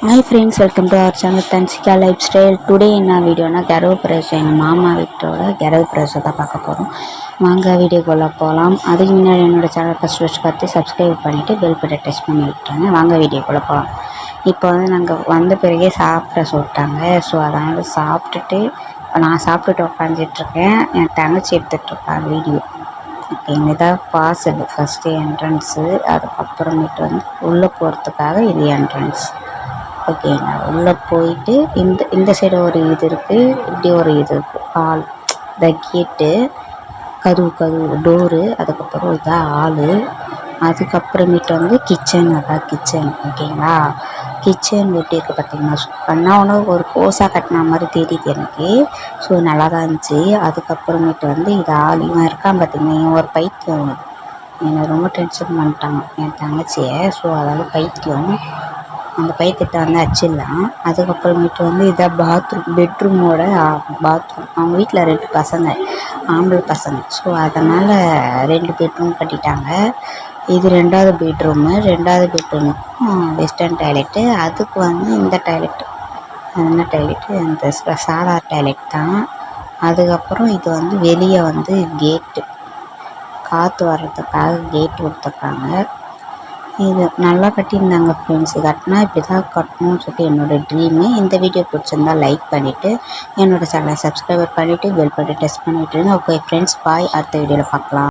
Hi friends, welcome to our channel Tanshika Lifestyle. Today என்ன வீடியோனா கரவு பிரவேசம் எங்கள் மாமா வீட்டோட கரவு பிரவேசத்தை பார்க்க போகிறோம். வாங்க வீடியோக்குள்ளே போகலாம். அதுக்கு முன்னாடி என்னோட சேனல் ஃபஸ்ட் பார்த்து சப்ஸ்கிரைப் பண்ணிவிட்டு பெல் பட்டன் டச் பண்ணி விட்டுருங்க. வாங்க வீடியோக்குள்ளே போகலாம். இப்போ நாங்கள் வந்த பிறகே சாப்பிட சொல்லிட்டாங்க. ஸோ அதனால் சாப்பிட்டுட்டு நான் சாப்பிட்டுட்டு உட்காந்துட்ருக்கேன். என் தங்கச்சி எடுத்துகிட்ருக்காங்க வீடியோ. ஓகேங்க, இதான் வாசல் ஃபஸ்ட்டு என்ட்ரன்ஸு. அதுக்கப்புறமேட்டு உள்ளே போகிறதுக்காக இது என்ட்ரன்ஸ். ஓகேங்களா, உள்ளே போயிட்டு இந்த சைடு ஒரு இது இருக்குது, இப்படி ஒரு இது இருக்குது ஹால். இந்த கேட்டு கதவு டோரு. அதுக்கப்புறம் இதான் ஹாலு. அதுக்கப்புறமேட்டு கிச்சன். அதான் கிச்சன். ஓகேங்களா, கிச்சன் எப்படி இருக்குது பார்த்தீங்கன்னா சூப்பராக உணவு ஒரு கோஸாக கட்டின மாதிரி தெரியுது எனக்கு. ஸோ நல்லா தான் இருந்துச்சு. அதுக்கப்புறமேட்டு இது ஹால். இவன் இருக்கான் பார்த்தீங்கன்னா, இவன் ஒரு பைத்தியம். என்னை ரொம்ப டென்ஷன் பண்ணிட்டான் என் தங்கச்சியை. ஸோ அதனால் பைத்தியம். அந்த பைத்தியத்தை அடிச்சிடலாம். அதுக்கப்புறமேட்டு இதான் பாத்ரூம், பெட்ரூமோட பாத்ரூம். அவங்க வீட்டில் 2 பசங்க, ஆம்பளை பசங்க. ஸோ அதனால் 2 பெட்ரூம் கட்டிட்டாங்க. இது 2வது பெட்ரூமு. 2வது பெட்ரூமுக்கும் வெஸ்டர்ன் டாய்லெட்டு. அதுக்கு இந்த டாய்லெட்டு, என்ன டாய்லெட்டு, இந்த சாதா டாய்லெட் தான். அதுக்கப்புறம் இது வெளியே கேட்டு, காற்று வர்றதுக்காக கேட்டு கொடுத்துருக்காங்க. இது நல்லா கட்டியிருந்தாங்க ஃப்ரெண்ட்ஸ். கட்டினா இப்படி தான் கட்டணும்னு சொல்லி என்னோடய ட்ரீமு. இந்த வீடியோ பிடிச்சிருந்தால் லைக் பண்ணிவிட்டு என்னோடய சேனலை சப்ஸ்கிரைப் பண்ணிவிட்டு பெல் பட்டன் டச் பண்ணிவிட்டுருங்க. Okay friends, bye. அடுத்த வீடியோவில் பார்க்கலாம்.